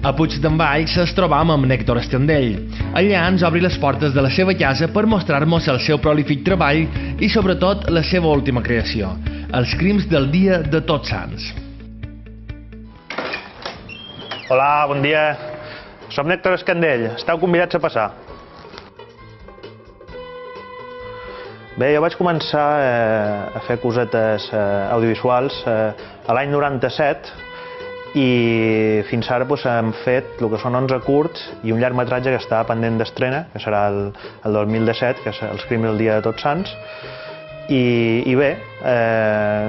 A Puig d'en Valls es trobam amb Nèctor Estendell. Allà ens obri les portes de la seva casa per mostrar-nos el seu prolífic treball i sobretot la seva última creació, Els crims del dia de Tots Sants. Hola, bon dia. Som Nèctor Estendell. Esteu convidats a passar. Bé, jo vaig començar a fer cosetes audiovisuals a l'any 97 i fins ara hem fet el que són 11 curts i un llargmetratge que està pendent d'estrena, que serà el 2017, que és Els crims del dia de Tots Sants. I bé,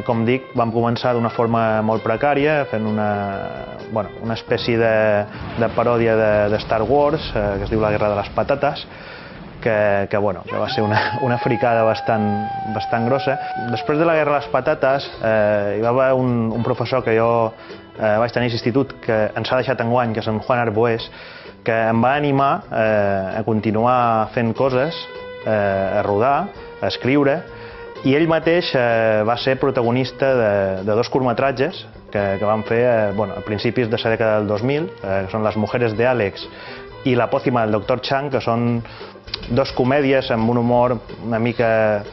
com dic, vam començar d'una forma molt precària, fent una espècie de paròdia de Star Wars, que es diu La guerra de les patates, que va ser una fricada bastant grossa. Després de la guerra de les patates hi va haver un professor que jo vaig tenir a l'institut, que ens ha deixat enguany, que és en Juan Arboés, que em va animar a continuar fent coses, a rodar, a escriure, i ell mateix va ser protagonista de dos curtmetratges que vam fer a principis de la dècada del 2000, que són Les mujeres de Àlex i La pòcima del Dr. Chang, que són dos comèdies amb un humor una mica,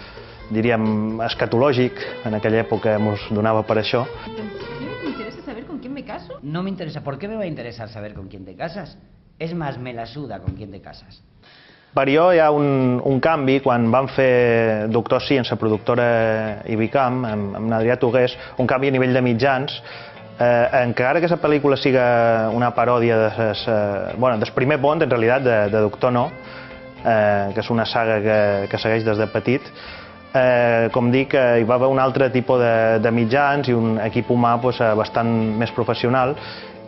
diríem, escatològic. En aquella època ens donava per això. ¿Me interesa saber con quién me caso? No me interesa. ¿Por qué me va a interesar saber con quién te casas? Es más, me la suda con quién te casas. Per jo hi ha un canvi quan vam fer Doctor Sí en la productora Ibicam, amb Adrià Tugués, un canvi a nivell de mitjans, encara que la pel·lícula siga una paròdia del primer Bond, en realitat, de Doctor No, que és una saga que segueix des de petit. Com dic, hi va haver un altre tipus de mitjans i un equip humà bastant més professional,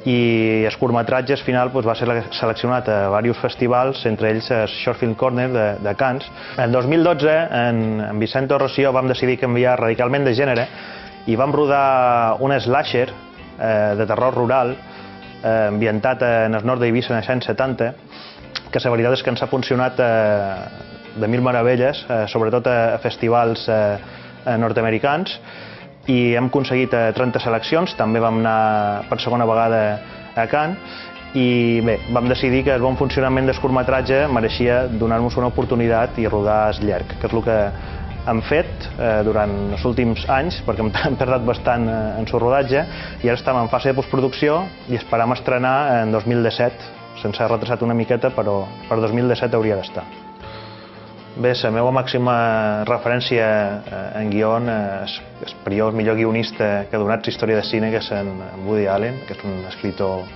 i el curtmetratge final va ser seleccionat a diversos festivals, entre ells el Short Film Corner de Cannes. En 2012, en Vicente Rosselló, vam decidir canviar radicalment de gènere i vam rodar un slasher de terror rural ambientat en el nord d'Eivissa en els anys 70, que la veritat és que ens ha funcionat de mil meravelles, sobretot a festivals nord-americans, i hem aconseguit 30 seleccions. També vam anar per segona vegada a Cannes i bé, vam decidir que el bon funcionament del curtmetratge mereixia donar-nos una oportunitat i rodar el llarg, que és el que hem fet durant els últims anys, perquè hem tardat bastant en el rodatge, i ara estem en fase de postproducció i esperam estrenar en 2017. Se'ns ha retrasat una miqueta, però per 2017 hauria d'estar. Bé, la meva màxima referència en guió és el millor guionista que ha donat la història de cine, que és en Woody Allen, que és un escritor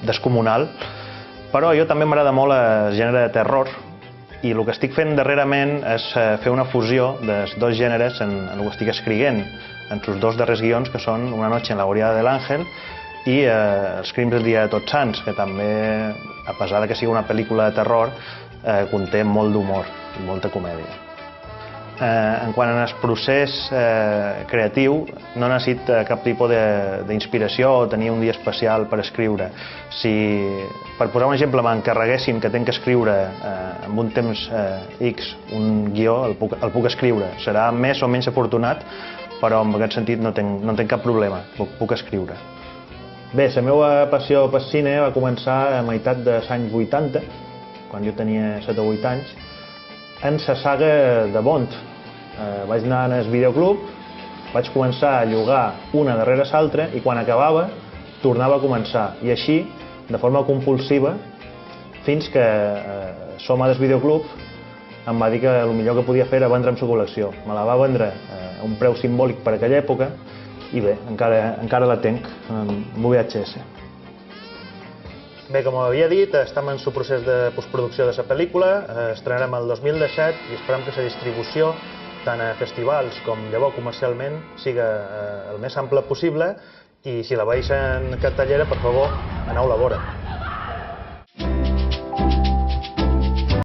descomunal. Però a jo també m'agrada molt el gènere de terror, i el que estic fent darrerament és fer una fusió dels dos gèneres en el que estic escrivint, en els dos darrers guions, que són Una noche en la guarida del ángel i Els crims del dia de Tots Sants, que també, a pesar que sigui una pel·lícula de terror, conté molt d'humor i molta comèdia. En quant al procés creatiu, no necessit cap tipus d'inspiració o tenir un dia especial per escriure. Si, per posar un exemple, m'encarreguessin que tinc que escriure en un temps X un guió, el puc escriure. Serà més o menys afortunat, però en aquest sentit no tinc cap problema, puc escriure. Bé, la meva passió pel cine va començar a meitat dels anys 80, quan jo tenia 7 o 8 anys, en la saga de Bond. Vaig anar al videoclub, vaig començar a llogar una darrere l'altra i quan acabava tornava a començar. I així, de forma compulsiva, fins que Soma del videoclub em va dir que el millor que podia fer era vendre'm la col·lecció. Me la va vendre a un preu simbòlic per aquella època i bé, encara la tenc en VHS. Bé, com havia dit, estem en el procés de postproducció de la pel·lícula, estrenarem el 2017 i esperem que la distribució, tant a festivals com llavors comercialment, siga el més ample possible, i si la veus en cartellera, per favor, aneu-la a veure.